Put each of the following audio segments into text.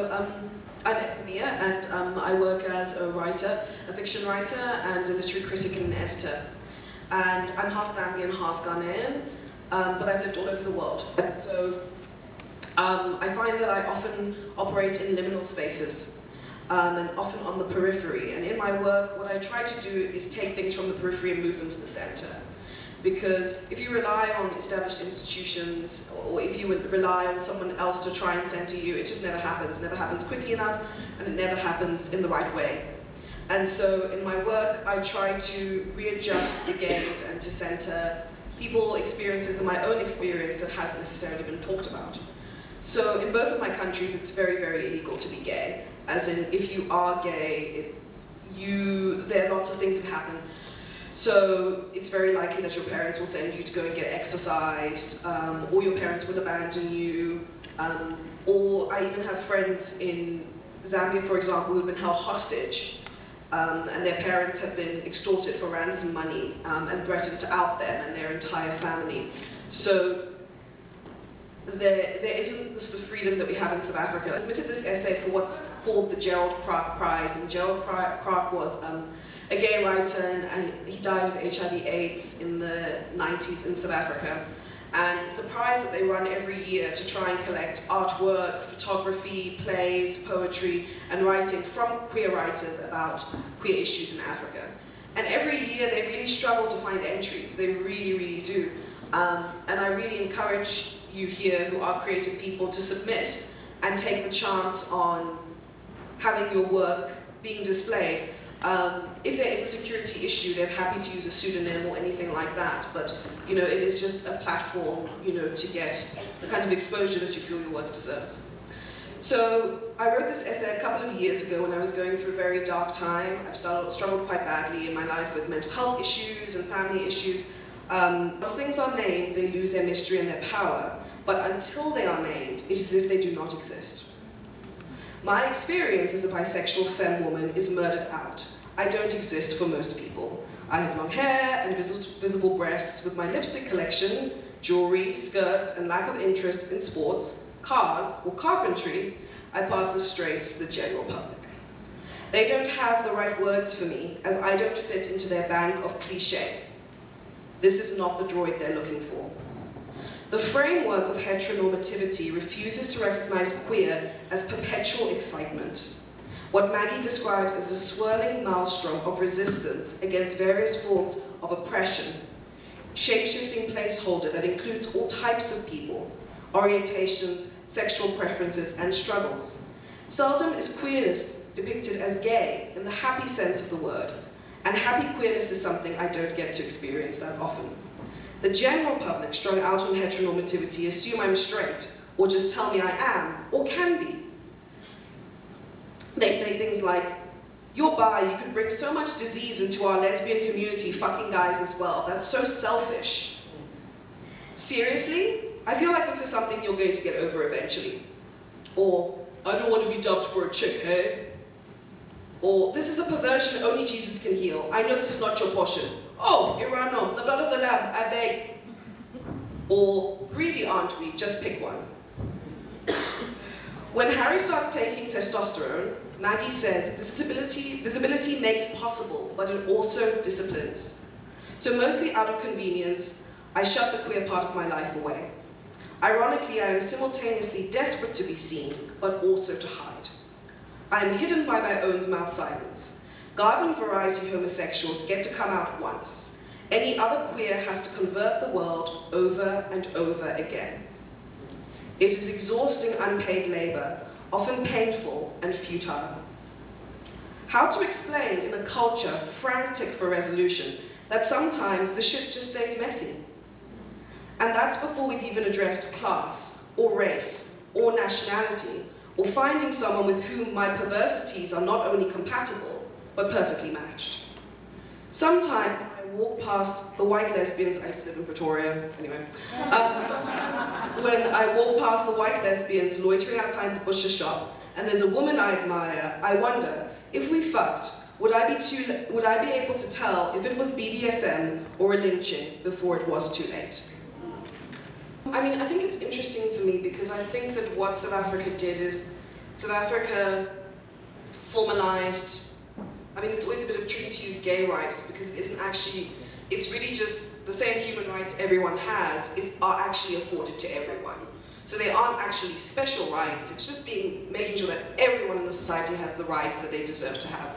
I'm Efemia, and I work as a writer, a fiction writer, and a literary critic and an editor. And I'm half Zambian, half Ghanaian, but I've lived all over the world. And so I find that I often operate in liminal spaces, and often on the periphery. And in my work, what I try to do is take things from the periphery and move them to the center. Because if you rely on established institutions, or if you would rely on someone else to try and center you, it just never happens. It never happens quickly enough, and it never happens in the right way. And so in my work, I try to readjust the gaze and to center people, experiences, and my own experience that hasn't necessarily been talked about. So in both of my countries, it's very, very illegal to be gay. As in, if you are gay, there are lots of things that happen. So it's very likely that your parents will send you to go and get exorcised, or your parents will abandon you, or I even have friends in Zambia, for example, who have been held hostage, and their parents have been extorted for ransom money and threatened to out them and their entire family. So there isn't the sort of freedom that we have in South Africa. I submitted this essay for what's called the Gerald Clark Prize, and Gerald Clark was a gay writer, and he died of HIV/AIDS in the 90s in South Africa. And it's a prize that they run every year to try and collect artwork, photography, plays, poetry, and writing from queer writers about queer issues in Africa. And every year they really struggle to find entries. They really, really do. And I really encourage you here who are creative people to submit and take the chance on having your work being displayed. If there is a security issue, they're happy to use a pseudonym or anything like that, but it is just a platform, to get the kind of exposure that you feel your work deserves. So I wrote this essay a couple of years ago when I was going through a very dark time. I've struggled quite badly in my life with mental health issues and family issues. As things are named, they lose their mystery and their power, but until they are named, it is as if they do not exist. My experience as a bisexual femme woman is murdered out. I don't exist for most people. I have long hair and visible breasts with my lipstick collection, jewelry, skirts, and lack of interest in sports, cars, or carpentry. I pass as straight to the general public. They don't have the right words for me, as I don't fit into their bank of cliches. This is not the droid they're looking for. The framework of heteronormativity refuses to recognize queer as perpetual excitement, what Maggie describes as a swirling maelstrom of resistance against various forms of oppression, shape-shifting placeholder that includes all types of people, orientations, sexual preferences, and struggles. Seldom is queerness depicted as gay in the happy sense of the word, and happy queerness is something I don't get to experience that often. The general public strung out on heteronormativity assume I'm straight, or just tell me I am, or can be. They say things like, "You're bi, you could bring so much disease into our lesbian community, fucking guys as well. That's so selfish." Seriously? I feel like this is something you're going to get over eventually. Or, "I don't want to be dubbed for a chick, hey?" Or, "This is a perversion only Jesus can heal. I know this is not your portion." "Oh, Irano, the blood of the lamb, I beg." Or, "Greedy aren't we? Just pick one." When Harry starts taking testosterone, Maggie says, visibility makes possible, but it also disciplines. So mostly out of convenience, I shut the queer part of my life away. Ironically, I am simultaneously desperate to be seen, but also to hide. I am hidden by my own mouth silence. Garden variety homosexuals get to come out once. Any other queer has to convert the world over and over again. It is exhausting unpaid labor, often painful and futile. How to explain in a culture frantic for resolution that sometimes the shit just stays messy? And that's before we've even addressed class, or race, or nationality, or finding someone with whom my perversities are not only compatible, but perfectly matched. Sometimes I walk past the white lesbians, I used to live in Pretoria, anyway. Sometimes when I walk past the white lesbians loitering outside the butcher shop, and there's a woman I admire, I wonder, if we fucked, would I be able to tell if it was BDSM or a lynching before it was too late? I mean, I think it's interesting for me because I think that what South Africa did is South Africa formalized, I mean, it's always a bit tricky to use gay rights because it isn't actually, it's really just the same human rights everyone has are actually afforded to everyone. So they aren't actually special rights, it's just making sure that everyone in the society has the rights that they deserve to have.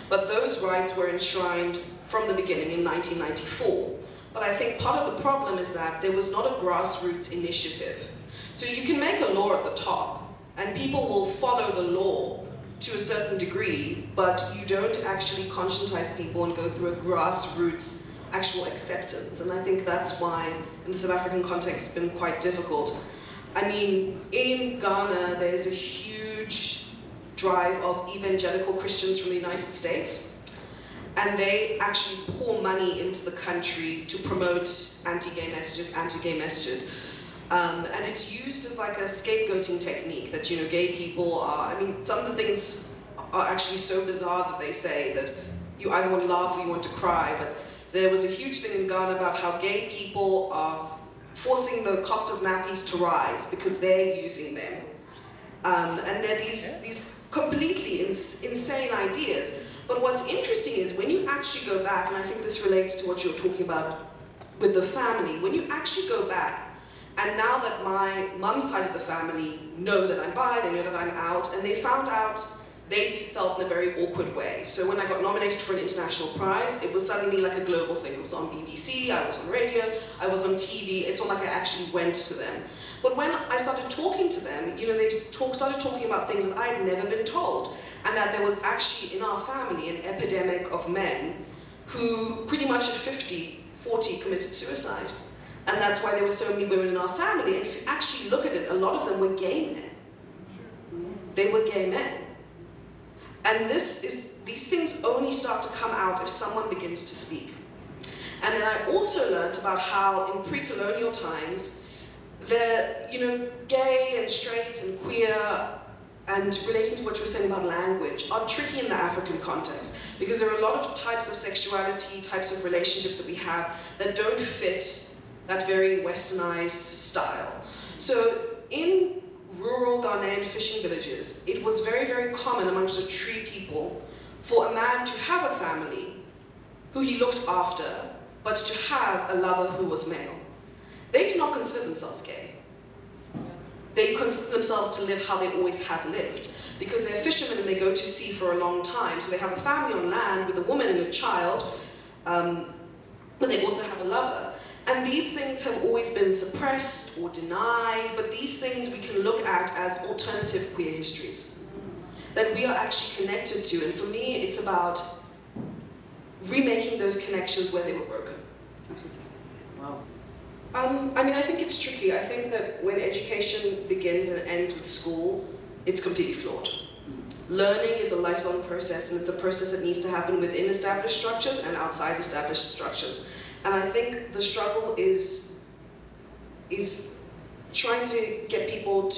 But those rights were enshrined from the beginning in 1994. But I think part of the problem is that there was not a grassroots initiative. So you can make a law at the top, and people will follow the law to a certain degree, but you don't actually conscientize people and go through a grassroots actual acceptance. And I think that's why, in the South African context, it's been quite difficult. I mean, in Ghana, there's a huge drive of evangelical Christians from the United States, and they actually pour money into the country to promote anti-gay messages. And it's used as like a scapegoating technique that, you know, gay people are, I mean, some of the things are actually so bizarre that they say that you either want to laugh or you want to cry, but there was a huge thing in Ghana about how gay people are forcing the cost of nappies to rise because they're using them. And they're these completely insane ideas. But what's interesting is when you actually go back, and I think this relates to what you're talking about with the family, when you actually go back, and now that my mum's side of the family know that I'm bi, they know that I'm out, and they found out, they felt in a very awkward way. So when I got nominated for an international prize, it was suddenly like a global thing. It was on BBC, I was on radio, I was on TV. It's not like I actually went to them. But when I started talking to them, you know, they started talking about things that I had never been told, and that there was actually in our family an epidemic of men who pretty much at 40 committed suicide. And that's why there were so many women in our family. And if you actually look at it, a lot of them were gay men. They were gay men. And these things only start to come out if someone begins to speak. And then I also learned about how in pre-colonial times, gay and straight and queer, and relating to what you were saying about language, are tricky in the African context. Because there are a lot of types of sexuality, types of relationships that we have that don't fit that very westernized style. So in rural Ghanaian fishing villages, it was very, very common amongst the Tree people for a man to have a family who he looked after, but to have a lover who was male. They do not consider themselves gay. They consider themselves to live how they always have lived, because they're fishermen and they go to sea for a long time, so they have a family on land with a woman and a child, but they also have a lover. And these things have always been suppressed or denied, but these things we can look at as alternative queer histories that we are actually connected to. And for me, it's about remaking those connections where they were broken. Wow. I mean, I think it's tricky. I think that when education begins and ends with school, it's completely flawed. Learning is a lifelong process, and it's a process that needs to happen within established structures and outside established structures. And I think the struggle is trying to get people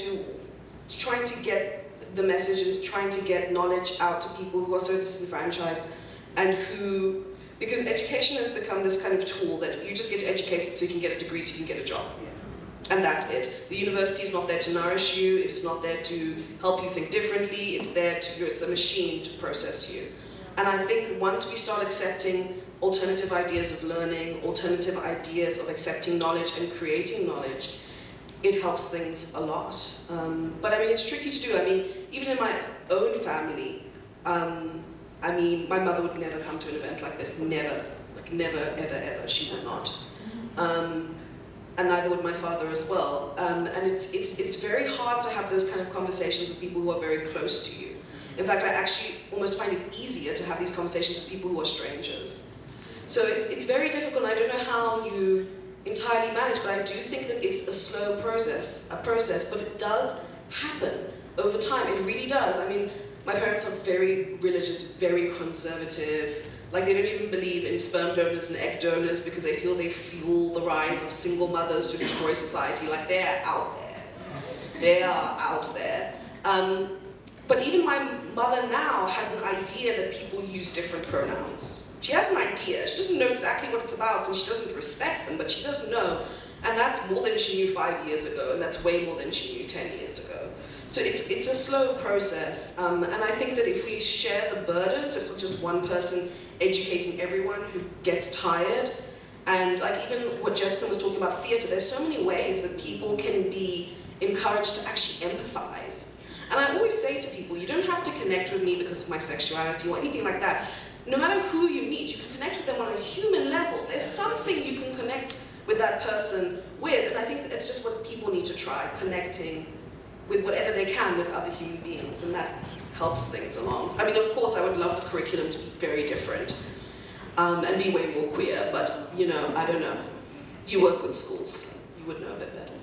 trying to get the message and trying to get knowledge out to people who are so disenfranchised and who, because education has become this kind of tool that you just get educated so you can get a degree so you can get a job. Yeah. And that's it. The university is not there to nourish you, it is not there to help you think differently, it's a machine to process you. And I think once we start accepting alternative ideas of learning, alternative ideas of accepting knowledge and creating knowledge, it helps things a lot. But I mean, it's tricky to do. I mean, even in my own family, I mean, my mother would never come to an event like this, never, ever, ever, she would not. And neither would my father as well. And it's very hard to have those kind of conversations with people who are very close to you. In fact, I actually almost find it easier to have these conversations with people who are strangers. So it's very difficult, and I don't know how you entirely manage, but I do think that it's a slow process, but it does happen over time. It really does. I mean, my parents are very religious, very conservative. Like, they don't even believe in sperm donors and egg donors because they feel they fuel the rise of single mothers who destroy society. Like, they're out there. They are out there. But even my mother now has an idea that people use different pronouns. She has an idea, she doesn't know exactly what it's about, and she doesn't respect them, but she does know. And that's more than she knew 5 years ago, and that's way more than she knew 10 years ago. So it's a slow process, and I think that if we share the burden, so it's not just one person educating everyone who gets tired, and like even what Jefferson was talking about theatre, there's so many ways that people can be encouraged to actually empathize. And I always say to people, you don't have to connect with me because of my sexuality or anything like that. No matter who you meet, you can connect with them on a human level. There's something you can connect with that person with, and I think it's just what people need to try, connecting with whatever they can with other human beings, and that helps things along. I mean, of course, I would love the curriculum to be very different and be way more queer, but, you know, I don't know. You work with schools, you would know a bit better.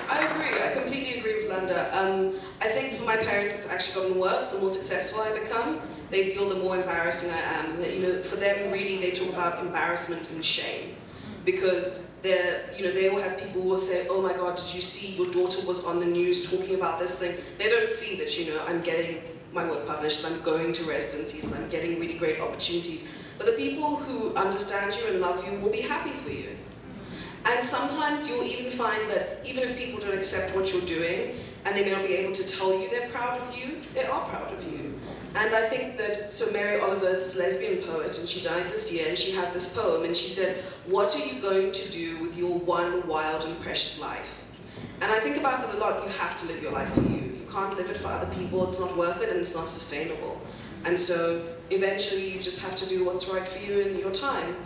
I agree, I completely agree with Landa. I think for my parents it's actually gotten worse the more successful I become. They feel the more embarrassing I am. That, you know, for them really they talk about embarrassment and shame. Because they will have people who will say, oh my God, did you see your daughter was on the news talking about this thing? They don't see that, you know, I'm getting my work published, and I'm going to residencies, and I'm getting really great opportunities. But the people who understand you and love you will be happy for you. And sometimes you'll even find that even if people don't accept what you're doing, and they may not be able to tell you they're proud of you, they are proud of you. And I think that, so Mary Oliver is this lesbian poet, and she died this year, and she had this poem, and she said, what are you going to do with your one wild and precious life? And I think about that a lot. You have to live your life for you. You can't live it for other people. It's not worth it, and it's not sustainable. And so eventually you just have to do what's right for you in your time.